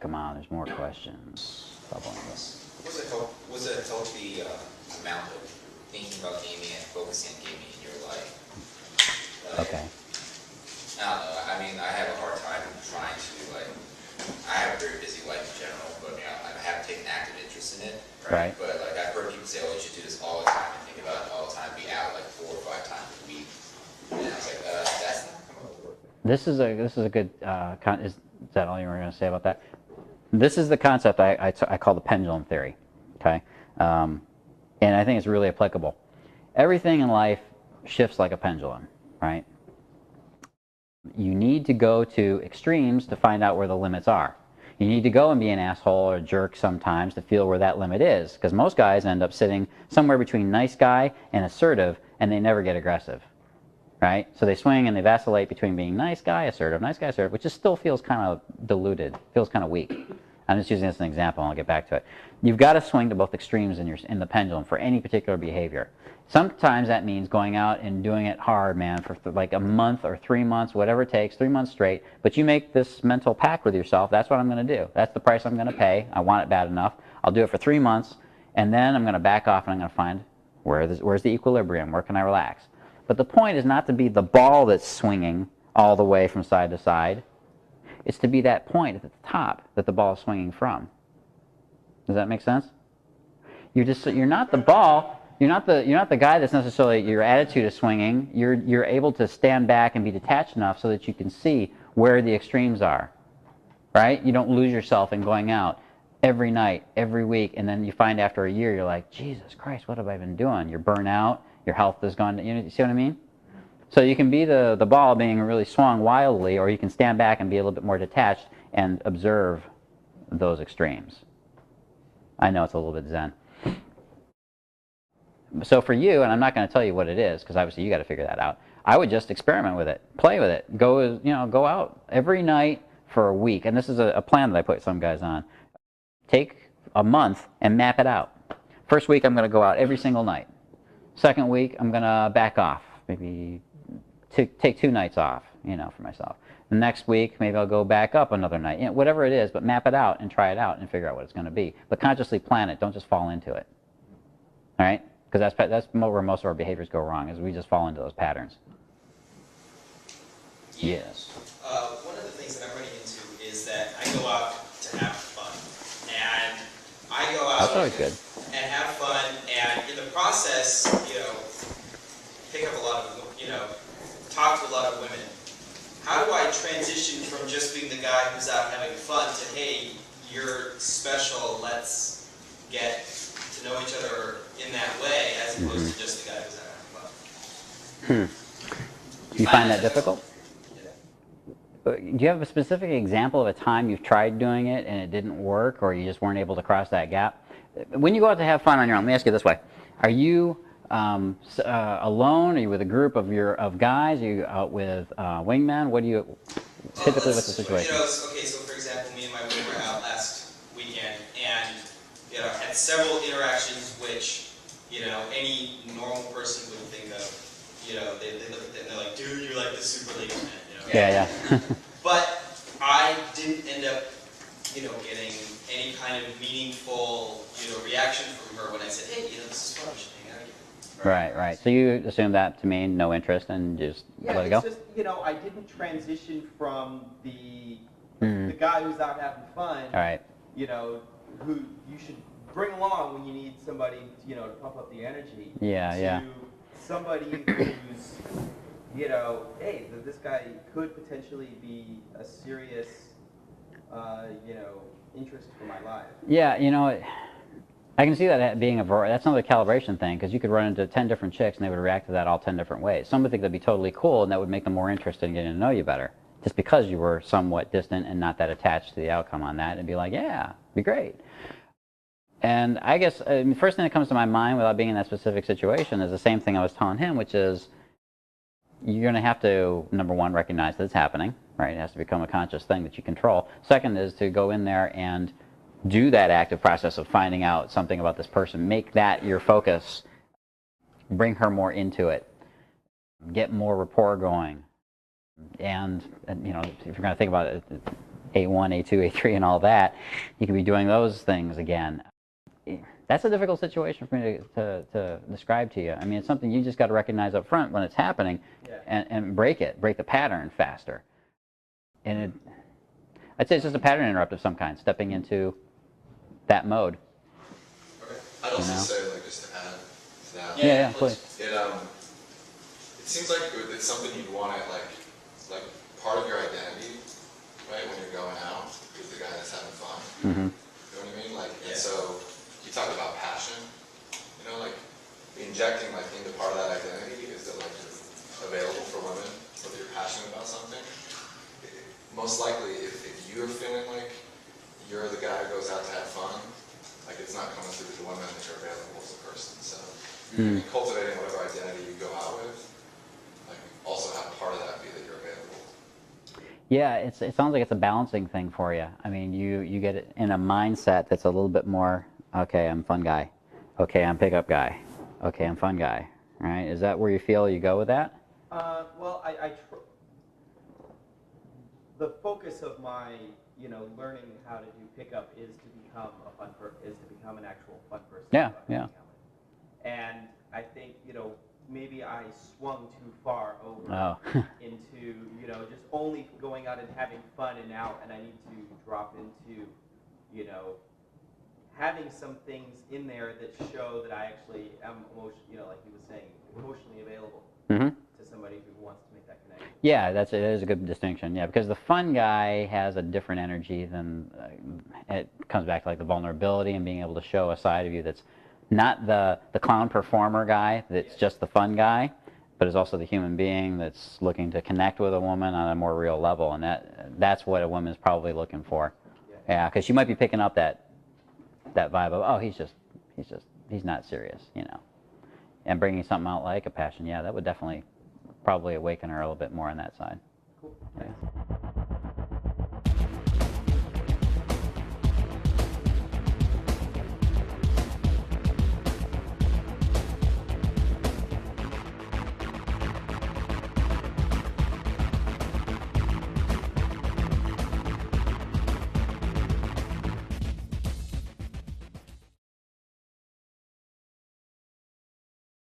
Come on, there's more questions. Was it a healthy amount of thinking about gaming and focusing on gaming in your life? Okay. I don't know. I mean, I have a hard time trying to, I have a very busy life in general, but I haven't taken active interest in it. Right. But I've heard people say, oh, you should do this all the time and think about it all the time, be out 4 or 5 times a week. And I was like, that's not going to work. This is a good, is that all you were going to say about that? This is the concept I call the pendulum theory, okay? And I think it's really applicable. Everything in life shifts like a pendulum, right? You need to go to extremes to find out where the limits are. You need to go and be an asshole or a jerk sometimes to feel where that limit is, because most guys end up sitting somewhere between nice guy and assertive, and they never get aggressive, right? So they swing and they vacillate between being nice guy, assertive, which just still feels kind of diluted, feels kind of weak. I'm just using this as an example, and I'll get back to it. You've got to swing to both extremes in the pendulum for any particular behavior. Sometimes that means going out and doing it hard, man, for like a month or 3 months, whatever it takes, 3 months straight. But you make this mental pact with yourself, that's what I'm going to do. That's the price I'm going to pay. I want it bad enough. I'll do it for 3 months, and then I'm going to back off and I'm going to find where's the equilibrium, where can I relax. But the point is not to be the ball that's swinging all the way from side to side. It's to be that point at the top that the ball is swinging from. Does that make sense? You're not the ball. You're not the guy that's necessarily, your attitude is swinging. You're able to stand back and be detached enough so that you can see where the extremes are, right? You don't lose yourself in going out every night, every week, and then you find after a year, you're like, Jesus Christ, what have I been doing? You're burnt out, your health has gone, you see what I mean? So you can be the ball being really swung wildly, or you can stand back and be a little bit more detached and observe those extremes. I know it's a little bit zen. So for you, and I'm not going to tell you what it is, because obviously you got to figure that out. I would just experiment with it, play with it, go out every night for a week. And this is a plan that I put some guys on. Take a month and map it out. First week, I'm going to go out every single night. Second week, I'm going to back off, maybe take 2 nights off, for myself. The next week, maybe I'll go back up another night, whatever it is, but map it out and try it out and figure out what it's going to be. But consciously plan it. Don't just fall into it. All right? Because that's where most of our behaviors go wrong, is we just fall into those patterns. Yes. One of the things that I'm running into is that I go out to have fun. And I go out That's always good. and have fun, and in the process, pick up a lot of, talk to a lot of women. How do I transition from just being the guy who's out having fun to, hey, you're special, let's get to know each other in that way, as opposed to just the guy who's out having fun? Do you find that difficult? Do you have a specific example of a time you've tried doing it and it didn't work, or you just weren't able to cross that gap? When you go out to have fun on your own, let me ask you this way. Are you alone? Are you with a group of guys? Are you out with wingmen? What do you, typically what's the situation? Okay, so for example, me and my wing were out last weekend, and had several interactions which, any normal person would think of. They look at it and they're like, dude, you're like the super ladies man. Yeah. But I didn't end up, getting any kind of meaningful, reaction from her when I said, hey, this is fun, we should hang out again. Right. So you assume that to mean no interest and just let it go? It's just, I didn't transition from the guy who's out having fun, All right. Who you should bring along when you need somebody, to pump up the energy. Yeah. To somebody who's, hey, this guy could potentially be a serious, interest for my life. Yeah, I can see that being that's another calibration thing, because you could run into 10 different chicks and they would react to that all 10 different ways. Some would think that'd be totally cool and that would make them more interested in getting to know you better, just because you were somewhat distant and not that attached to the outcome on that, and be like, yeah, it'd be great. And I guess the first thing that comes to my mind without being in that specific situation is the same thing I was telling him, which is you're going to have to, number one, recognize that it's happening, right? It has to become a conscious thing that you control. Second is to go in there and do that active process of finding out something about this person. Make that your focus. Bring her more into it. Get more rapport going. And if you're going to think about it, A1, A2, A3, and all that, you could be doing those things again. That's a difficult situation for me to describe to you. I mean, it's something you just got to recognize up front when it's happening, and break the pattern faster. And I'd say it's just a pattern interrupt of some kind, stepping into that mode. Okay. I'd also say, like, just to add to that. Yeah, please. It seems like it's something you'd want to, like part of your identity, right, when you're going out, is the guy that's having fun. Mm-hmm. You know what I mean? Like, and so you talk about passion, you know, like injecting like into part of that identity is that like you're available for women, whether you're passionate about something. Most likely, if you're feeling like you're the guy who goes out to have fun, like it's not coming through to women that you're available as a person. So you're cultivating whatever identity you go out with, like also have part of that be that you're available. Yeah, it sounds like it's a balancing thing for you. I mean, you get it in a mindset that's a little bit more, okay, I'm fun guy. Okay, I'm pickup guy. Okay, I'm fun guy. Right? Is that where you feel you go with that? Well, the focus of my, learning how to do pickup is to become an actual fun person. Yeah. And I think, maybe I swung too far over into, just only going out and having fun and I need to drop into, having some things in there that show that I actually am like he was saying, emotionally available to somebody who wants to make that connection. Yeah, it is a good distinction. Yeah, because the fun guy has a different energy than it comes back to like the vulnerability and being able to show a side of you that's not the clown performer guy that's just the fun guy, but is also the human being that's looking to connect with a woman on a more real level, and that's what a woman is probably looking for. Yeah, because she might be picking up that vibe of, oh, he's not serious, and bringing something out like a passion. Yeah, that would definitely probably awaken her a little bit more on that side. Cool. Yeah.